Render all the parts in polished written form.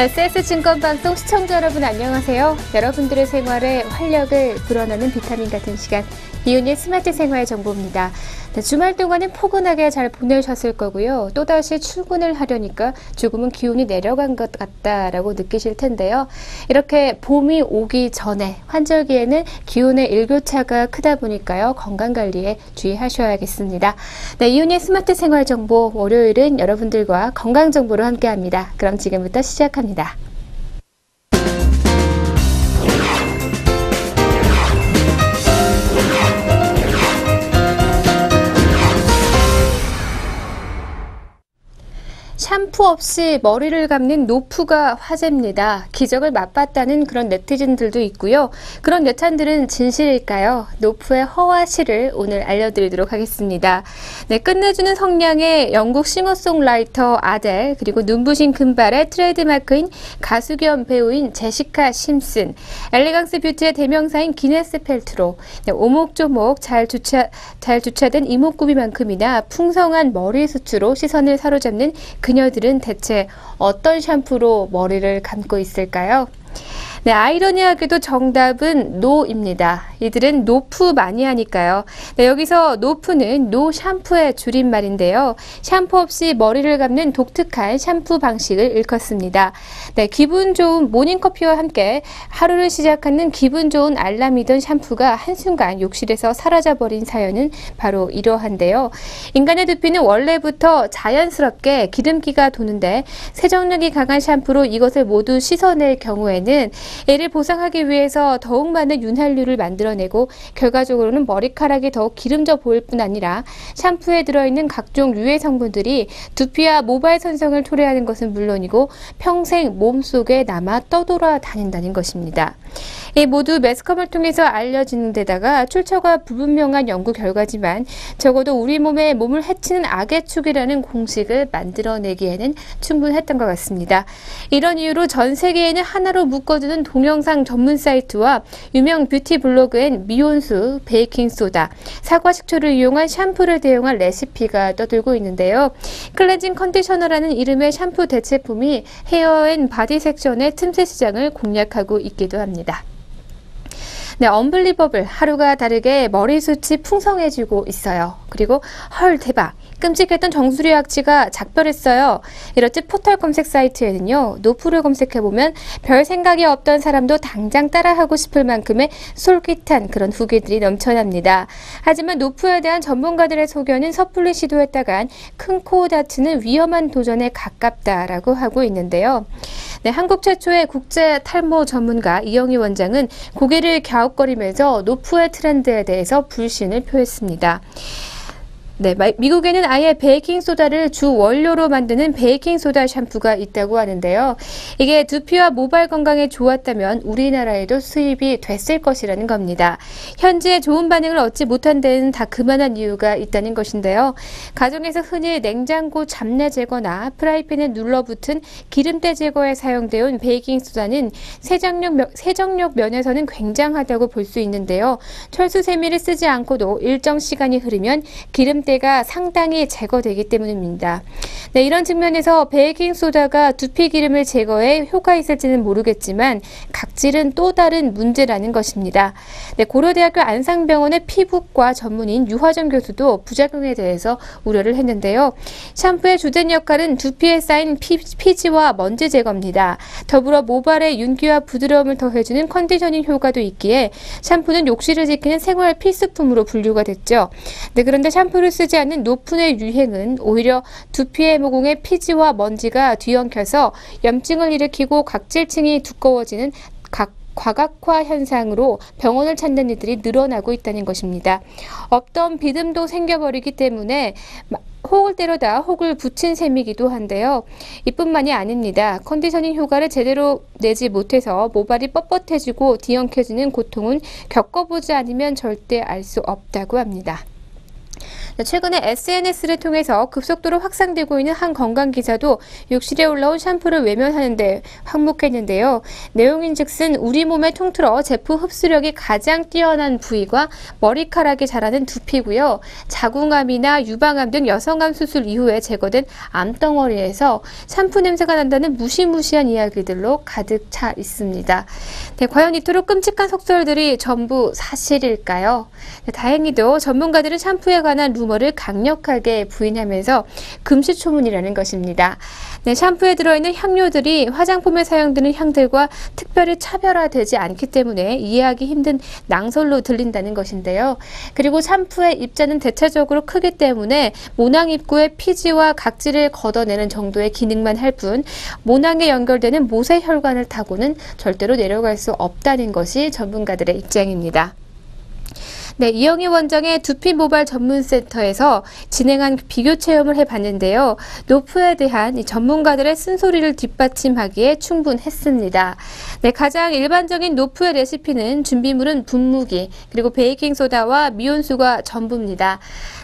SS증권방송 시청자 여러분 안녕하세요. 여러분들의 생활에 활력을 불어넣는 비타민 같은 시간, 이윤의 스마트 생활 정보입니다. 주말 동안은 포근하게 잘 보내셨을 거고요. 또다시 출근을 하려니까 조금은 기온이 내려간 것 같다라고 느끼실 텐데요. 이렇게 봄이 오기 전에 환절기에는 기온의 일교차가 크다 보니까요. 건강관리에 주의하셔야겠습니다. 네, 이윤의 스마트 생활 정보, 월요일은 여러분들과 건강정보로 함께합니다. 그럼 지금부터 시작합니다. 샴푸 없이 머리를 감는 노프가 화제입니다. 기적을 맛봤다는 그런 네티즌들도 있고요. 그런 예찬들은 진실일까요? 노프의 허와 실을 오늘 알려드리도록 하겠습니다. 네, 끝내주는 성량의 영국 싱어송라이터 아델, 그리고 눈부신 금발의 트레이드마크인 가수 겸 배우인 제시카 심슨, 엘레강스 뷰티의 대명사인 기네스 펠트로, 네, 오목조목 잘 주차된 이목구비만큼이나 풍성한 머리 숱으로 시선을 사로잡는 그녀들은 대체 어떤 샴푸로 머리를 감고 있을까요? 네, 아이러니하게도 정답은 노입니다. 이들은 노프 마니아니까요. 네, 여기서 노프는 노 샴푸의 줄임말인데요. 샴푸 없이 머리를 감는 독특한 샴푸 방식을 일컫습니다. 네, 기분 좋은 모닝커피와 함께 하루를 시작하는 기분 좋은 알람이던 샴푸가 한순간 욕실에서 사라져버린 사연은 바로 이러한데요. 인간의 두피는 원래부터 자연스럽게 기름기가 도는데 세정력이 강한 샴푸로 이것을 모두 씻어낼 경우에는 이를 보상하기 위해서 더욱 많은 윤활유를 만들어내고 결과적으로는 머리카락이 더욱 기름져 보일 뿐 아니라 샴푸에 들어있는 각종 유해 성분들이 두피와 모발 선성을 초래하는 것은 물론이고 평생 몸속에 남아 떠돌아 다닌다는 것입니다. 이 모두 매스컴을 통해서 알려지는 데다가 출처가 불분명한 연구 결과지만 적어도 우리 몸을 해치는 악의 축이라는 공식을 만들어내기에는 충분했던 것 같습니다. 이런 이유로 전 세계에는 하나로 묶어두는 동영상 전문 사이트와 유명 뷰티 블로그엔 미온수, 베이킹소다, 사과식초를 이용한 샴푸를 대용한 레시피가 떠들고 있는데요. 클렌징 컨디셔너라는 이름의 샴푸 대체품이 헤어 앤 바디 섹션의 틈새 시장을 공략하고 있기도 합니다. 네, 언블리버블, 하루가 다르게 머리숱이 풍성해지고 있어요. 그리고 헐 대박, 끔찍했던 정수리 악취가 작별했어요. 이렇듯 포털 검색 사이트에는요, 노프를 검색해보면 별 생각이 없던 사람도 당장 따라하고 싶을 만큼의 솔깃한 그런 후기들이 넘쳐납니다. 하지만 노프에 대한 전문가들의 소견은 섣불리 시도했다간 큰 코 다치는 위험한 도전에 가깝다라고 하고 있는데요. 네, 한국 최초의 국제 탈모 전문가 이영희 원장은 고개를 갸웃거리면서 노프의 트렌드에 대해서 불신을 표했습니다. 네, 미국에는 아예 베이킹소다를 주 원료로 만드는 베이킹소다 샴푸가 있다고 하는데요. 이게 두피와 모발 건강에 좋았다면 우리나라에도 수입이 됐을 것이라는 겁니다. 현재 좋은 반응을 얻지 못한 데는 다 그만한 이유가 있다는 것인데요. 가정에서 흔히 냉장고 잡내 제거나 프라이팬에 눌러붙은 기름때 제거에 사용되어 온 베이킹소다는 세정력 면에서는 굉장하다고 볼 수 있는데요. 철수 세미를 쓰지 않고도 일정 시간이 흐르면 기름때 가 상당히 제거되기 때문입니다. 네, 이런 측면에서 베이킹소다가 두피 기름을 제거해 효과 있을지는 모르겠지만 각질은 또 다른 문제라는 것입니다. 네, 고려대학교 안상병원의 피부과 전문인 유화정 교수도 부작용에 대해서 우려를 했는데요. 샴푸의 주된 역할은 두피에 쌓인 피지와 먼지 제거입니다. 더불어 모발의 윤기와 부드러움을 더해주는 컨디셔닝 효과도 있기에 샴푸는 욕실을 지키는 생활 필수품으로 분류가 됐죠. 네, 그런데 샴푸를 쓰지 않는 노프의 유행은 오히려 두피의 모공에 피지와 먼지가 뒤엉켜서 염증을 일으키고 각질층이 두꺼워지는 과각화 현상으로 병원을 찾는 이들이 늘어나고 있다는 것입니다. 없던 비듬도 생겨버리기 때문에 혹을 때려다 혹을 붙인 셈이기도 한데요. 이뿐만이 아닙니다. 컨디셔닝 효과를 제대로 내지 못해서 모발이 뻣뻣해지고 뒤엉켜지는 고통은 겪어보지 않으면 절대 알 수 없다고 합니다. 최근에 SNS를 통해서 급속도로 확산되고 있는 한 건강 기사도 욕실에 올라온 샴푸를 외면하는데 항목했는데요. 내용인즉슨 우리 몸에 통틀어 제품 흡수력이 가장 뛰어난 부위가 머리카락이 자라는 두피고요. 자궁암이나 유방암 등 여성암 수술 이후에 제거된 암덩어리에서 샴푸 냄새가 난다는 무시무시한 이야기들로 가득 차 있습니다. 네, 과연 이토록 끔찍한 속설들이 전부 사실일까요? 네, 다행히도 전문가들은 샴푸에 관한 루머를 강력하게 부인하면서 금시초문이라는 것입니다. 네, 샴푸에 들어있는 향료들이 화장품에 사용되는 향들과 특별히 차별화되지 않기 때문에 이해하기 힘든 낭설로 들린다는 것인데요. 그리고 샴푸의 입자는 대체적으로 크기 때문에 모낭 입구의 피지와 각질을 걷어내는 정도의 기능만 할 뿐 모낭에 연결되는 모세혈관을 타고는 절대로 내려갈 수 없다는 것이 전문가들의 입장입니다. 네, 이영희 원장의 두피 모발 전문센터에서 진행한 비교 체험을 해봤는데요. 노프에 대한 이 전문가들의 쓴소리를 뒷받침하기에 충분했습니다. 네, 가장 일반적인 노프의 레시피는 준비물은 분무기, 그리고 베이킹소다와 미온수가 전부입니다.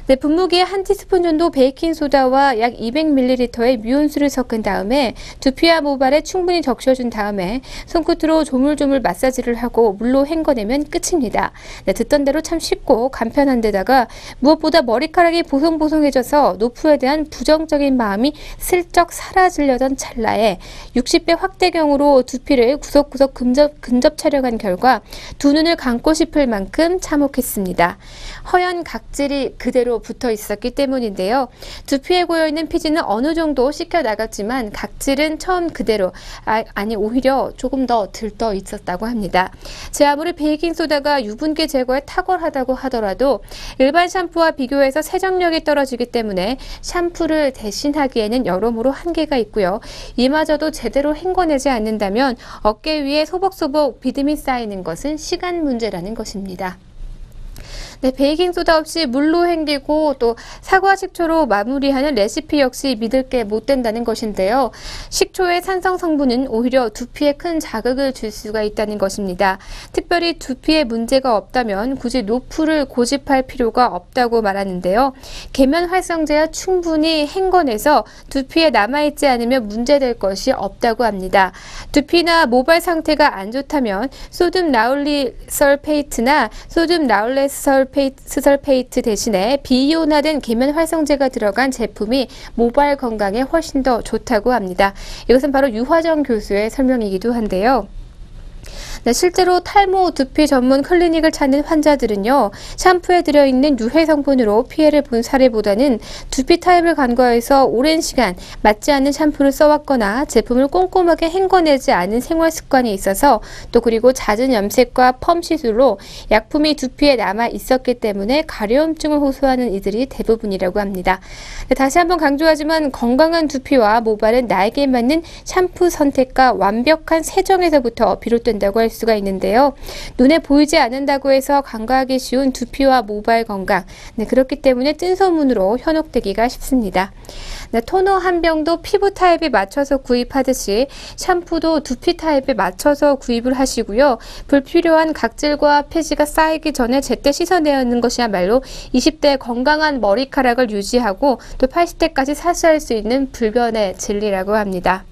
네, 분무기에 한 티스푼 정도 베이킹소다와 약 200ml의 미온수를 섞은 다음에 두피와 모발에 충분히 적셔준 다음에 손끝으로 조물조물 마사지를 하고 물로 헹궈내면 끝입니다. 네, 듣던 대로 참 쉽고 간편한 데다가 무엇보다 머리카락이 보송보송해져서 노프에 대한 부정적인 마음이 슬쩍 사라지려던 찰나에 60배 확대경으로 두피를 구석구석 근접 촬영한 결과 두 눈을 감고 싶을 만큼 참혹했습니다. 허연 각질이 그대로 붙어 있었기 때문인데요. 두피에 고여있는 피지는 어느 정도 씻겨 나갔지만 각질은 처음 그대로, 아니 오히려 조금 더 들떠 있었다고 합니다. 제 아무리 베이킹소다가 유분기 제거에 탁월하다고 하더라도 일반 샴푸와 비교해서 세정력이 떨어지기 때문에 샴푸를 대신하기에는 여러모로 한계가 있고요. 이마저도 제대로 헹궈내지 않는다면 어깨 위에 소복소복 비듬이 쌓이는 것은 시간 문제라는 것입니다. 네, 베이킹소다 없이 물로 헹기고 또 사과 식초로 마무리하는 레시피 역시 믿을 게 못 된다는 것인데요. 식초의 산성 성분은 오히려 두피에 큰 자극을 줄 수가 있다는 것입니다. 특별히 두피에 문제가 없다면 굳이 노프를 고집할 필요가 없다고 말하는데요. 계면 활성제와 충분히 헹궈내서 두피에 남아있지 않으면 문제될 것이 없다고 합니다. 두피나 모발 상태가 안 좋다면 소듐 라울리설페이트나 소듐 라울레스설페이트 대신에 비이온화된 계면 활성제가 들어간 제품이 모발 건강에 훨씬 더 좋다고 합니다. 이것은 바로 유화정 교수의 설명이기도 한데요. 네, 실제로 탈모 두피 전문 클리닉을 찾는 환자들은요, 샴푸에 들어있는 유해 성분으로 피해를 본 사례보다는 두피 타입을 간과해서 오랜 시간 맞지 않는 샴푸를 써왔거나 제품을 꼼꼼하게 헹궈내지 않은 생활 습관이 있어서 또 그리고 잦은 염색과 펌 시술로 약품이 두피에 남아 있었기 때문에 가려움증을 호소하는 이들이 대부분이라고 합니다. 네, 다시 한번 강조하지만 건강한 두피와 모발은 나에게 맞는 샴푸 선택과 완벽한 세정에서부터 비롯된다고 할 수가 있는데요. 눈에 보이지 않는다고 해서 간과하기 쉬운 두피와 모발 건강, 네, 그렇기 때문에 뜬소문으로 현혹되기가 쉽습니다. 네, 토너 한 병도 피부 타입에 맞춰서 구입하듯이 샴푸도 두피 타입에 맞춰서 구입을 하시고요. 불필요한 각질과 폐지가 쌓이기 전에 제때 씻어내는 것이야말로 20대 건강한 머리카락을 유지하고 또 80대까지 사수할 수 있는 불변의 진리라고 합니다.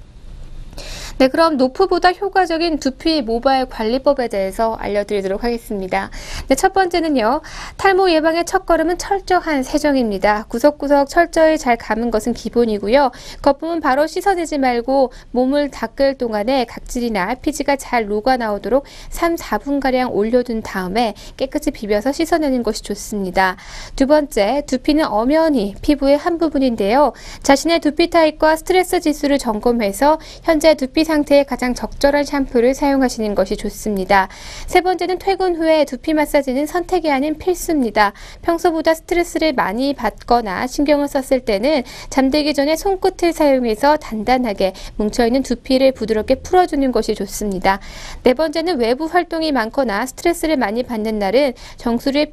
네, 그럼 노프보다 효과적인 두피 모발 관리법에 대해서 알려드리도록 하겠습니다. 네, 첫 번째는요, 탈모 예방의 첫걸음은 철저한 세정입니다. 구석구석 철저히 잘 감은 것은 기본이고요. 거품은 바로 씻어내지 말고 몸을 닦을 동안에 각질이나 피지가 잘 녹아 나오도록 3, 4분가량 올려둔 다음에 깨끗이 비벼서 씻어내는 것이 좋습니다. 두 번째, 두피는 엄연히 피부의 한 부분인데요. 자신의 두피 타입과 스트레스 지수를 점검해서 현재 두피 상태에 가장 적절한 샴푸를 사용하시는 것이 좋습니다. 세 번째는 퇴근 후에 두피 마사지는 선택이 아닌 필수입니다. 평소보다 스트레스를 많이 받거나 신경을 썼을 때는 잠들기 전에 손끝을 사용해서 단단하게 뭉쳐있는 두피를 부드럽게 풀어주는 것이 좋습니다. 네 번째는 외부 활동이 많거나 스트레스를 많이 받는 날은 정수리의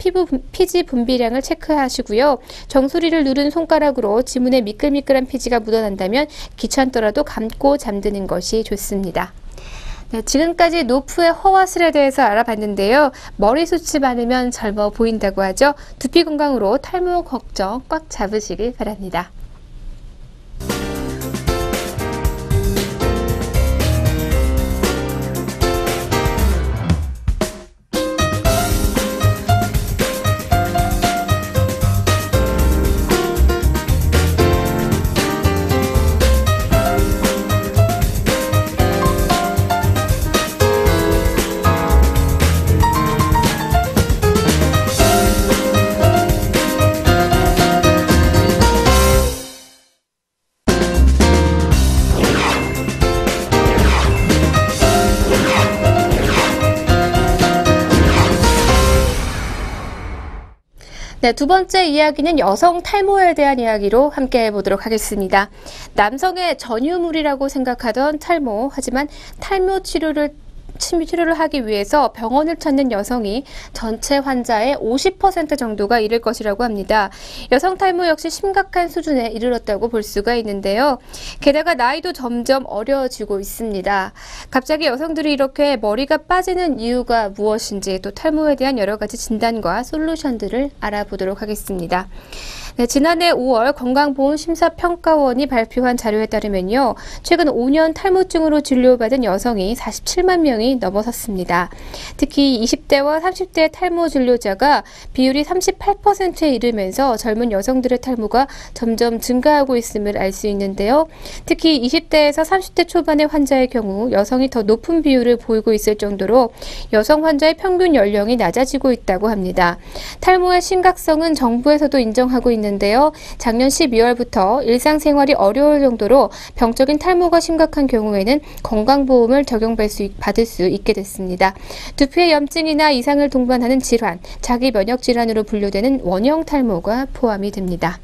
피지 분비량을 체크하시고요. 정수리를 누른 손가락으로 지문에 미끌미끌한 피지가 묻어난다면 귀찮더라도 감고 잠드는 것이 좋습니다. 네, 지금까지 노프의 허와슬에 대해서 알아봤는데요. 머리숱이 많으면 젊어 보인다고 하죠. 두피 건강으로 탈모 걱정 꽉 잡으시길 바랍니다. 네, 두 번째 이야기는 여성 탈모에 대한 이야기로 함께 해보도록 하겠습니다. 남성의 전유물이라고 생각하던 탈모, 하지만 탈모 치료를 하기 위해서 병원을 찾는 여성이 전체 환자의 50% 정도가 이를 것이라고 합니다. 여성 탈모 역시 심각한 수준에 이르렀다고 볼 수가 있는데요. 게다가 나이도 점점 어려지고 있습니다. 갑자기 여성들이 이렇게 머리가 빠지는 이유가 무엇인지, 또 탈모에 대한 여러 가지 진단과 솔루션들을 알아보도록 하겠습니다. 네, 지난해 5월 건강보험심사평가원이 발표한 자료에 따르면요. 최근 5년 탈모증으로 진료받은 여성이 47만 명이 넘어섰습니다. 특히 20대와 30대 탈모 진료자가 비율이 38%에 이르면서 젊은 여성들의 탈모가 점점 증가하고 있음을 알 수 있는데요. 특히 20대에서 30대 초반의 환자의 경우 여성이 더 높은 비율을 보이고 있을 정도로 여성 환자의 평균 연령이 낮아지고 있다고 합니다. 탈모의 심각성은 정부에서도 인정하고 있는데요. 작년 12월부터 일상생활이 어려울 정도로 병적인 탈모가 심각한 경우에는 건강보험을 받을 수 있게 됐습니다. 두피의 염증이나 이상을 동반하는 질환, 자기 면역 질환으로 분류되는 원형 탈모가 포함이 됩니다.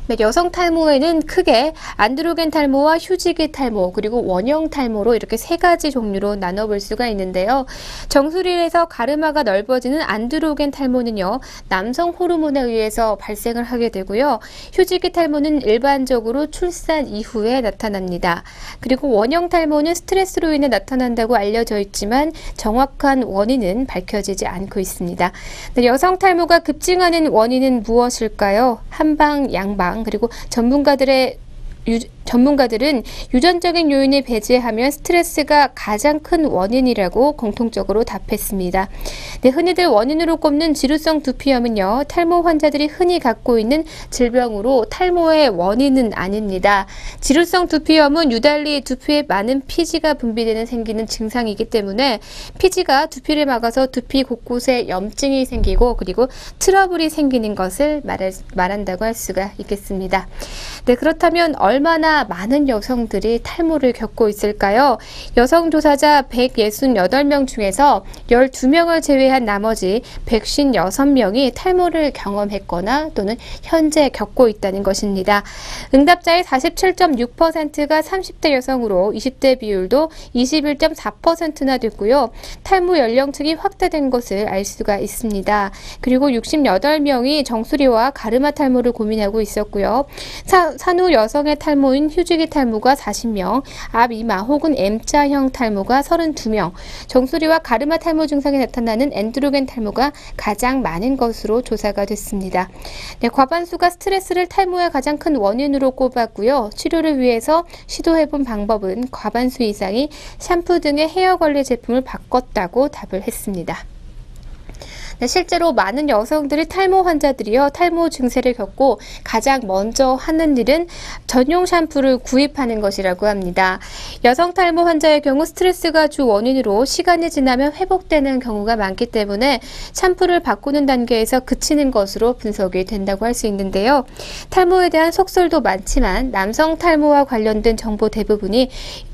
네, 여성 탈모에는 크게 안드로겐 탈모와 휴지기 탈모, 그리고 원형 탈모로 이렇게 세 가지 종류로 나눠볼 수가 있는데요. 정수리에서 가르마가 넓어지는 안드로겐 탈모는요, 남성 호르몬에 의해서 발생을 하게 되고요. 휴지기 탈모는 일반적으로 출산 이후에 나타납니다. 그리고 원형 탈모는 스트레스로 인해 나타난다고 알려져 있지만 정확한 원인은 밝혀지지 않고 있습니다. 네, 여성 탈모가 급증하는 원인은 무엇일까요? 한방, 양방, 그리고 전문가들은 유전적인 요인을 배제하면 스트레스가 가장 큰 원인이라고 공통적으로 답했습니다. 네, 흔히들 원인으로 꼽는 지루성 두피염은요, 탈모 환자들이 흔히 갖고 있는 질병으로 탈모의 원인은 아닙니다. 지루성 두피염은 유달리 두피에 많은 피지가 분비되는 생기는 증상이기 때문에 피지가 두피를 막아서 두피 곳곳에 염증이 생기고 그리고 트러블이 생기는 것을 말한다고 할 수가 있겠습니다. 네, 그렇다면 얼마나 많은 여성들이 탈모를 겪고 있을까요? 여성 조사자 168명 중에서 12명을 제외한 나머지 156명이 탈모를 경험했거나 또는 현재 겪고 있다는 것입니다. 응답자의 47.6%가 30대 여성으로 20대 비율도 21.4%나 됐고요. 탈모 연령층이 확대된 것을 알 수가 있습니다. 그리고 68명이 정수리와 가르마 탈모를 고민하고 있었고요. 산후 여성의 탈모인 휴지기 탈모가 40명, 앞 이마 혹은 M자형 탈모가 32명, 정수리와 가르마 탈모 증상이 나타나는 엔드로겐 탈모가 가장 많은 것으로 조사가 됐습니다. 네, 과반수가 스트레스를 탈모의 가장 큰 원인으로 꼽았고요. 치료를 위해서 시도해본 방법은 과반수 이상이 샴푸 등의 헤어 관리 제품을 바꿨다고 답을 했습니다. 네, 실제로 많은 여성들이 탈모 환자들이요, 탈모 증세를 겪고 가장 먼저 하는 일은 전용 샴푸를 구입하는 것이라고 합니다. 여성 탈모 환자의 경우 스트레스가 주 원인으로 시간이 지나면 회복되는 경우가 많기 때문에 샴푸를 바꾸는 단계에서 그치는 것으로 분석이 된다고 할 수 있는데요. 탈모에 대한 속설도 많지만 남성 탈모와 관련된 정보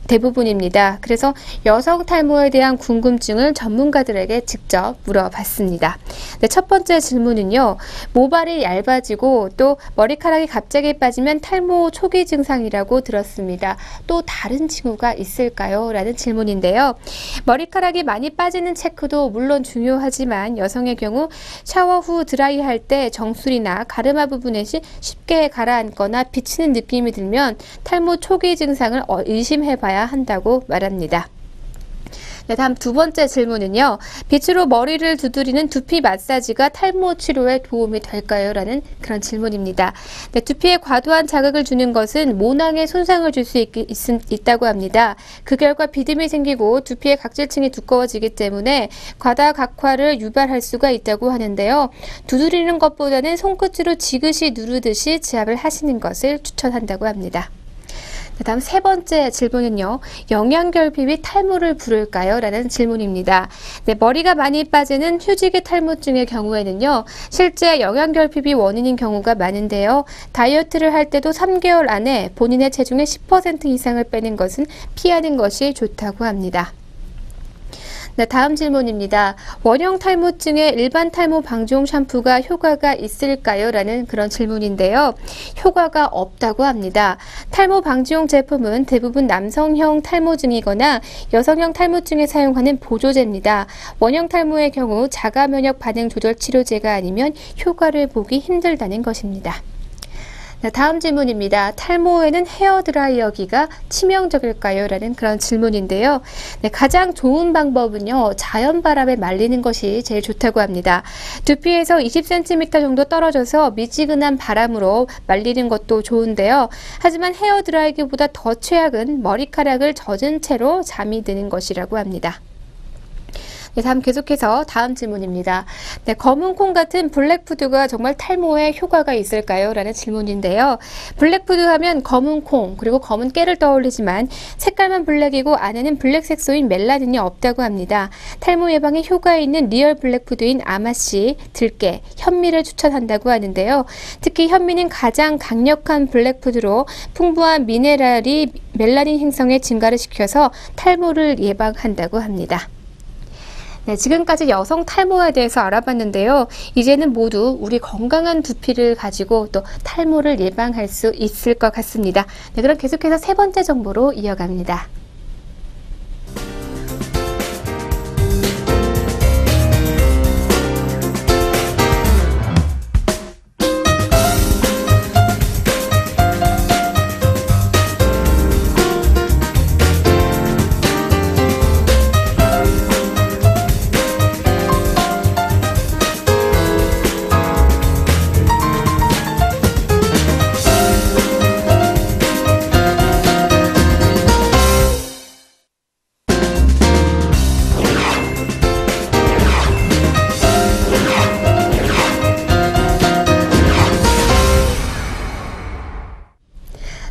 대부분입니다. 그래서 여성 탈모에 대한 궁금증을 전문가들에게 직접 물어봤습니다. 네, 첫 번째 질문은요. 모발이 얇아지고 또 머리카락이 갑자기 빠지면 탈모 초기 증상이라고 들었습니다. 또 다른 징후가 있을까요? 라는 질문인데요. 머리카락이 많이 빠지는 체크도 물론 중요하지만 여성의 경우 샤워 후 드라이할 때 정수리나 가르마 부분에 쉽게 가라앉거나 비치는 느낌이 들면 탈모 초기 증상을 의심해봐야 한다고 말합니다. 네, 다음 두 번째 질문은요. 빛으로 머리를 두드리는 두피 마사지가 탈모 치료에 도움이 될까요? 라는 그런 질문입니다. 네, 두피에 과도한 자극을 주는 것은 모낭에 손상을 줄 수 있다고 합니다. 그 결과 비듬이 생기고 두피의 각질층이 두꺼워지기 때문에 과다각화를 유발할 수가 있다고 하는데요. 두드리는 것보다는 손끝으로 지그시 누르듯이 지압을 하시는 것을 추천한다고 합니다. 다음 세 번째 질문은요. 영양결핍이 탈모를 부를까요? 라는 질문입니다. 네, 머리가 많이 빠지는 휴지기 탈모증의 경우에는요. 실제 영양결핍이 원인인 경우가 많은데요. 다이어트를 할 때도 3개월 안에 본인의 체중의 10% 이상을 빼는 것은 피하는 것이 좋다고 합니다. 네, 다음 질문입니다. 원형 탈모증에 일반 탈모 방지용 샴푸가 효과가 있을까요? 라는 그런 질문인데요. 효과가 없다고 합니다. 탈모 방지용 제품은 대부분 남성형 탈모증이거나 여성형 탈모증에 사용하는 보조제입니다. 원형 탈모의 경우 자가 면역 반응 조절 치료제가 아니면 효과를 보기 힘들다는 것입니다. 네, 다음 질문입니다. 탈모에는 헤어드라이어기가 치명적일까요? 라는 그런 질문인데요. 네, 가장 좋은 방법은요. 자연바람에 말리는 것이 제일 좋다고 합니다. 두피에서 20cm 정도 떨어져서 미지근한 바람으로 말리는 것도 좋은데요. 하지만 헤어드라이기보다 더 최악은 머리카락을 젖은 채로 잠이 드는 것이라고 합니다. 네, 다음 계속해서 다음 질문입니다. 네, 검은 콩 같은 블랙푸드가 정말 탈모에 효과가 있을까요? 라는 질문인데요. 블랙푸드 하면 검은 콩 그리고 검은 깨를 떠올리지만 색깔만 블랙이고 안에는 블랙 색소인 멜라닌이 없다고 합니다. 탈모 예방에 효과 있는 리얼 블랙푸드인 아마씨, 들깨, 현미를 추천한다고 하는데요. 특히 현미는 가장 강력한 블랙푸드로 풍부한 미네랄이 멜라닌 형성의 증가를 시켜서 탈모를 예방한다고 합니다. 네, 지금까지 여성 탈모에 대해서 알아봤는데요. 이제는 모두 우리 건강한 두피를 가지고 또 탈모를 예방할 수 있을 것 같습니다. 네, 그럼 계속해서 세 번째 정보로 이어갑니다.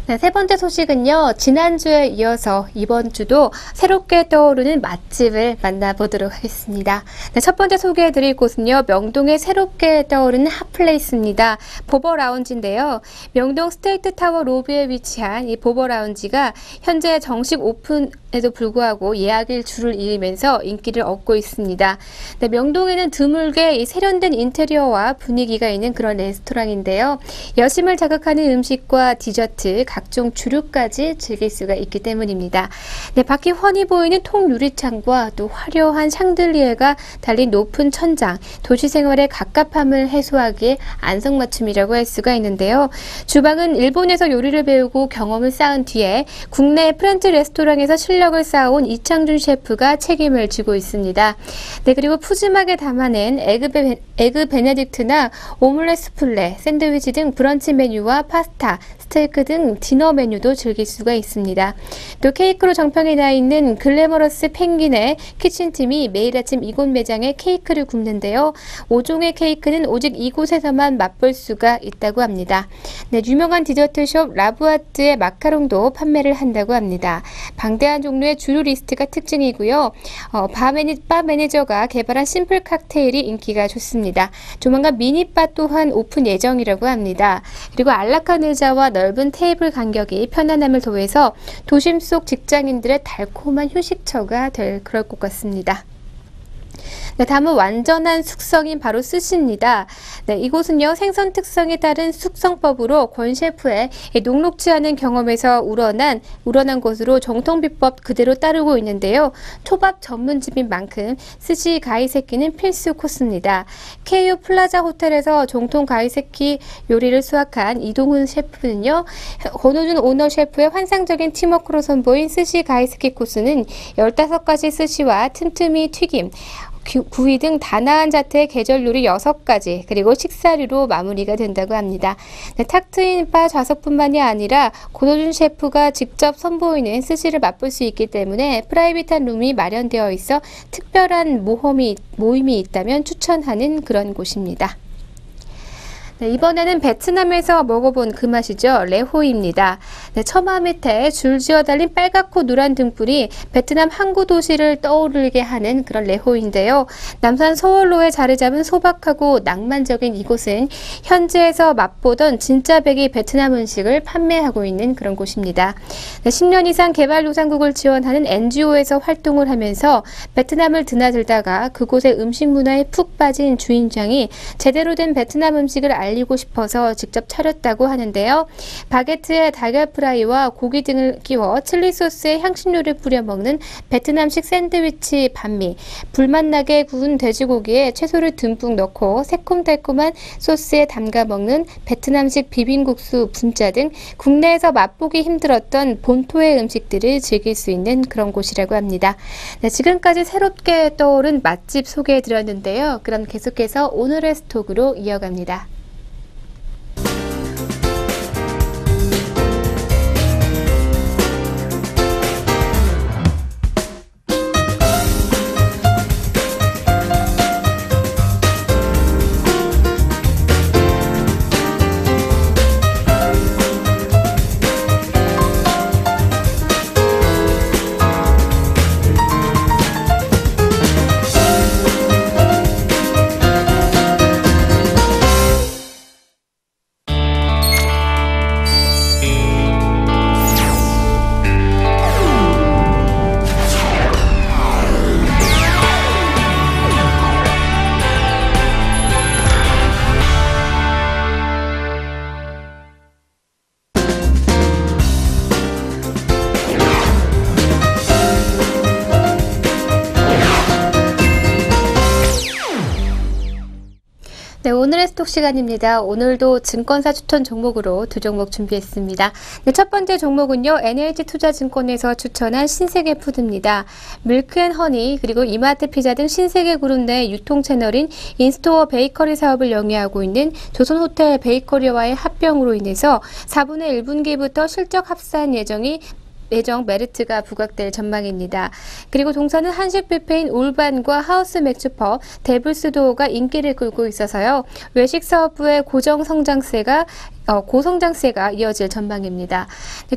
네, 세 번째 소식은요. 지난주에 이어서 이번 주도 새롭게 떠오르는 맛집을 만나보도록 하겠습니다. 네, 첫 번째 소개해드릴 곳은요. 명동에 새롭게 떠오르는 핫플레이스입니다. 보버라운지인데요. 명동 스테이트 타워 로비에 위치한 이 보버라운지가 현재 정식 오픈에도 불구하고 예약일 줄을 이으면서 인기를 얻고 있습니다. 네, 명동에는 드물게 이 세련된 인테리어와 분위기가 있는 그런 레스토랑인데요. 여심을 자극하는 음식과 디저트, 각종 주류까지 즐길 수가 있기 때문입니다. 네, 밖이 훤히 보이는 통유리창과 또 화려한 샹들리에가 달린 높은 천장, 도시생활의 갑갑함을 해소하기에 안성맞춤이라고 할 수가 있는데요. 주방은 일본에서 요리를 배우고 경험을 쌓은 뒤에 국내 프렌치 레스토랑에서 실력을 쌓아온 이창준 셰프가 책임을 지고 있습니다. 네, 그리고 푸짐하게 담아낸 에그 베네딕트나 오믈렛 스플레, 샌드위치 등 브런치 메뉴와 파스타, 스테이크 등 디너 메뉴도 즐길 수가 있습니다. 또 케이크로 정평이 나 있는 글래머러스 펭귄의 키친팀이 매일 아침 이곳 매장에 케이크를 굽는데요. 5종의 케이크는 오직 이곳에서만 맛볼 수가 있다고 합니다. 네, 유명한 디저트숍 라브아트의 마카롱도 판매를 한다고 합니다. 방대한 종류의 주류 리스트가 특징이고요. 바 매니저가 개발한 심플 칵테일이 인기가 좋습니다. 조만간 미니바 또한 오픈 예정이라고 합니다. 그리고 안락한 의자와 넓은 테이블 간격이 편안함을 더해서 도심 속 직장인들의 달콤한 휴식처가 될 그럴 것 같습니다. 네, 다음은 완전한 숙성인 바로 스시입니다. 네, 이곳은요 생선 특성에 따른 숙성법으로 권 셰프의 녹록지 않은 경험에서 우러난 것으로 정통 비법 그대로 따르고 있는데요. 초밥 전문집인 만큼 스시 가이세키는 필수 코스입니다. KU 플라자 호텔에서 정통 가이세키 요리를 수확한 이동훈 셰프는요, 권호준 오너 셰프의 환상적인 팀워크로 선보인 스시 가이세키 코스는 15가지 스시와 틈틈이 튀김, 구이 등 다나한 자태의 계절 요리 6가지, 그리고 식사류로 마무리가 된다고 합니다. 네, 탁 트인 바 좌석뿐만이 아니라 고노준 셰프가 직접 선보이는 스시를 맛볼 수 있기 때문에 프라이빗한 룸이 마련되어 있어 특별한 모임이 있다면 추천하는 그런 곳입니다. 네, 이번에는 베트남에서 먹어본 그 맛이죠. 레호입니다. 네, 처마 밑에 줄지어 달린 빨갛고 노란 등불이 베트남 항구 도시를 떠오르게 하는 그런 레호인데요. 남산 서월로에 자리 잡은 소박하고 낭만적인 이곳은 현지에서 맛보던 진짜 백이 베트남 음식을 판매하고 있는 그런 곳입니다. 네, 10년 이상 개발도상국을 지원하는 NGO에서 활동을 하면서 베트남을 드나들다가 그곳의 음식 문화에 푹 빠진 주인장이 제대로 된 베트남 음식을 알리고 싶어서 직접 차렸다고 하는데요. 바게트에 달걀 프라이와 고기 등을 끼워 칠리 소스에 향신료를 뿌려 먹는 베트남식 샌드위치 반미, 불맛나게 구운 돼지고기에 채소를 듬뿍 넣고 새콤달콤한 소스에 담가 먹는 베트남식 비빔국수 분짜 등 국내에서 맛보기 힘들었던 본토의 음식들을 즐길 수 있는 그런 곳이라고 합니다. 네, 지금까지 새롭게 떠오른 맛집 소개해 드렸는데요. 그럼 계속해서 오늘의 스톡으로 이어갑니다. 네, 오늘의 스톡 시간입니다. 오늘도 증권사 추천 종목으로 두 종목 준비했습니다. 네, 첫 번째 종목은요, NH투자증권에서 추천한 신세계 푸드입니다. 밀크앤허니 그리고 이마트 피자 등 신세계 그룹 내 유통 채널인 인스토어 베이커리 사업을 영위하고 있는 조선호텔 베이커리와의 합병으로 인해서 4분의 1분기부터 실적 합산 예정 메리트가 부각될 전망입니다. 그리고 동사는 한식 뷔페인 울반과 하우스 맥주퍼, 데블스도어가 인기를 끌고 있어서요. 외식 사업부의 고성장세가 이어질 전망입니다.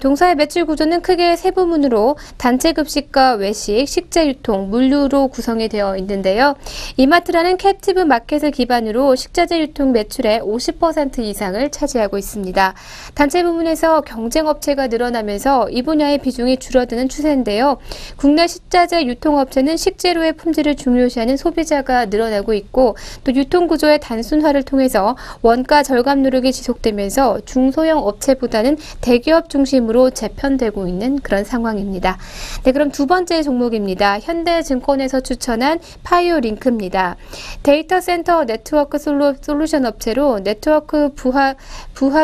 동사의 매출 구조는 크게 세 부문으로 단체 급식과 외식, 식재 유통, 물류로 구성이 되어 있는데요. 이마트라는 캡티브 마켓을 기반으로 식자재 유통 매출의 50% 이상을 차지하고 있습니다. 단체 부문에서 경쟁 업체가 늘어나면서 이 분야의 비중이 줄어드는 추세인데요. 국내 식자재 유통업체는 식재료의 품질을 중요시하는 소비자가 늘어나고 있고, 또 유통구조의 단순화를 통해서 원가 절감 노력이 지속되면서 중소형 업체보다는 대기업 중심으로 재편되고 있는 그런 상황입니다. 네, 그럼 두 번째 종목입니다. 현대증권에서 추천한 파이오링크입니다. 데이터 센터 네트워크 솔루션 업체로 네트워크 부하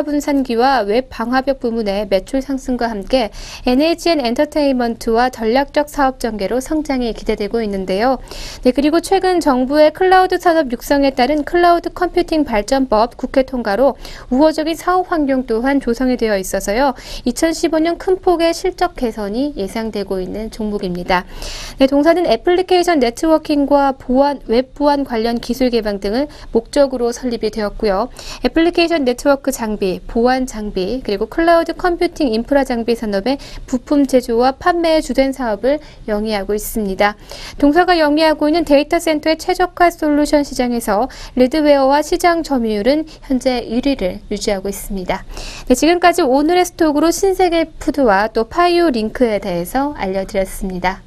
분산기와 웹 방화벽 부문의 매출 상승과 함께 NHN 엔터테인먼트와 전략적 사업 전개로 성장이 기대되고 있는데요. 네, 그리고 최근 정부의 클라우드 산업 육성에 따른 클라우드 컴퓨팅 발전법 국회 통과로 우호적인 사업 환경 또한 조성이 되어 있어서요. 2015년 큰 폭의 실적 개선이 예상되고 있는 종목입니다. 네, 동사는 애플리케이션 네트워킹과 웹 보안 관련 기술 개방 등을 목적으로 설립이 되었고요. 애플리케이션 네트워크 장비, 보안 장비, 그리고 클라우드 컴퓨팅 인프라 장비 산업의 부품 제조와 판매의 주된 사업을 영위하고 있습니다. 동사가 영위하고 있는 데이터 센터의 최적화 솔루션 시장에서 리드웨어와 시장 점유율은 현재 1위를 유지하고 있습니다. 네, 지금까지 오늘의 스톡으로 신세계 푸드와 또 파이오 링크에 대해서 알려드렸습니다.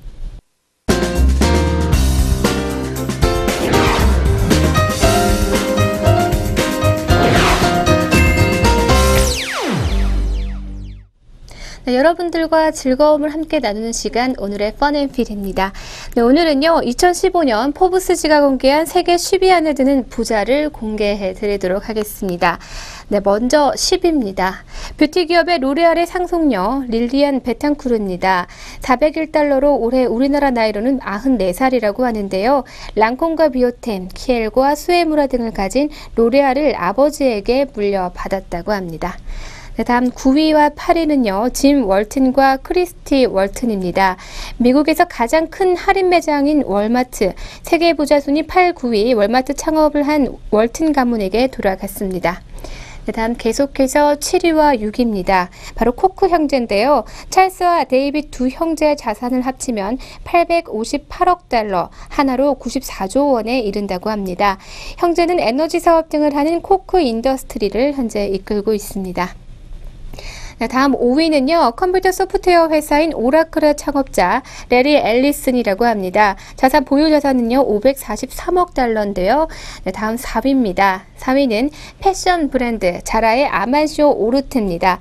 네, 여러분들과 즐거움을 함께 나누는 시간, 오늘의 펀앤필입니다. 네, 오늘은요 2015년 포브스지가 공개한 세계 10위 안에 드는 부자를 공개해 드리도록 하겠습니다. 네, 먼저 10위입니다. 뷰티 기업의 로레알의 상속녀 릴리안 베탕쿠르입니다. 401달러로 올해 우리나라 나이로는 94살이라고 하는데요. 랑콤과 비오템, 키엘과 수에무라 등을 가진 로레알을 아버지에게 물려받았다고 합니다. 네, 다음 9위와 8위는요. 짐 월튼과 크리스티 월튼입니다. 미국에서 가장 큰 할인 매장인 월마트, 세계 부자 순위 8, 9위 월마트 창업을 한 월튼 가문에게 돌아갔습니다. 네, 다음 계속해서 7위와 6위입니다. 바로 코크 형제인데요. 찰스와 데이빗 두 형제의 자산을 합치면 858억 달러, 하나로 94조 원에 이른다고 합니다. 형제는 에너지 사업 등을 하는 코크 인더스트리를 현재 이끌고 있습니다. 네, 다음 5위는요. 컴퓨터 소프트웨어 회사인 오라클의 창업자 레리 앨리슨이라고 합니다. 자산 보유 자산은요 543억 달러인데요. 네, 다음 4위입니다. 4위는 패션 브랜드 자라의 아만시오 오르트입니다.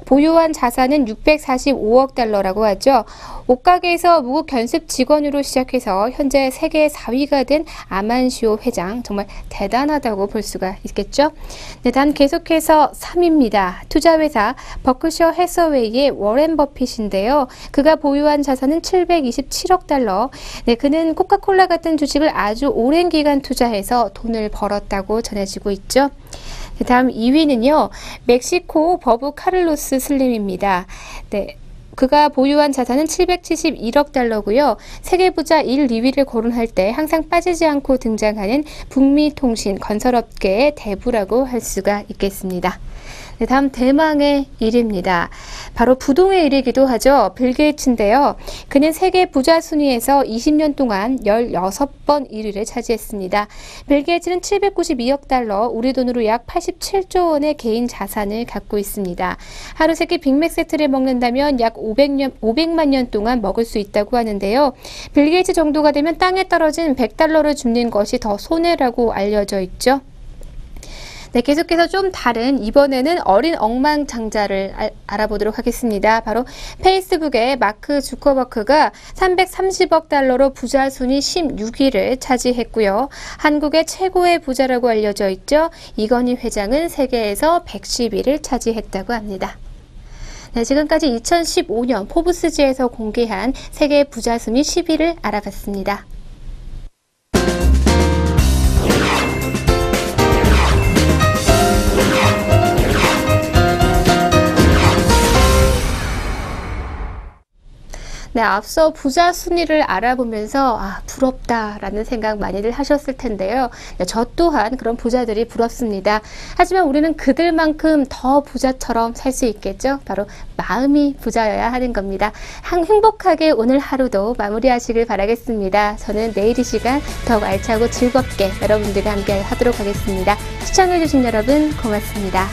보유한 자산은 645억 달러라고 하죠. 옷가게에서 무급 견습 직원으로 시작해서 현재 세계 4위가 된 아만시오 회장, 정말 대단하다고 볼 수가 있겠죠. 네, 다음 계속해서 3위입니다. 투자회사 버크셔 해서웨이의 워렌 버핏인데요. 그가 보유한 자산은 727억 달러. 네, 그는 코카콜라 같은 주식을 아주 오랜 기간 투자해서 돈을 벌었다고 전해지고 있죠. 네, 다음 2위는요. 멕시코 버브 카를로스 슬림입니다. 네. 그가 보유한 자산은 771억 달러고요. 세계부자 1, 2위를 거론할 때 항상 빠지지 않고 등장하는 북미 통신 건설업계의 대부라고 할 수가 있겠습니다. 네, 다음 대망의 1위입니다. 바로 부동의 1위이기도 하죠. 빌 게이츠인데요. 그는 세계 부자 순위에서 20년 동안 16번 1위를 차지했습니다. 빌 게이츠는 792억 달러, 우리 돈으로 약 87조 원의 개인 자산을 갖고 있습니다. 하루 3끼 빅맥 세트를 먹는다면 약 500만 년 동안 먹을 수 있다고 하는데요. 빌 게이츠 정도가 되면 땅에 떨어진 100달러를 줍는 것이 더 손해라고 알려져 있죠. 네, 계속해서 좀 다른 이번에는 어린 억만장자를 알아보도록 하겠습니다. 바로 페이스북의 마크 주커버크가 330억 달러로 부자 순위 16위를 차지했고요. 한국의 최고의 부자라고 알려져 있죠. 이건희 회장은 세계에서 110위를 차지했다고 합니다. 네, 지금까지 2015년 포브스지에서 공개한 세계 부자 순위 10위를 알아봤습니다. 네, 앞서 부자 순위를 알아보면서 부럽다라는 생각 많이들 하셨을 텐데요. 네, 저 또한 그런 부자들이 부럽습니다. 하지만 우리는 그들만큼 더 부자처럼 살 수 있겠죠? 바로 마음이 부자여야 하는 겁니다. 행복하게 오늘 하루도 마무리하시길 바라겠습니다. 저는 내일 이 시간 더욱 알차고 즐겁게 여러분들과 함께 하도록 하겠습니다. 시청해주신 여러분 고맙습니다.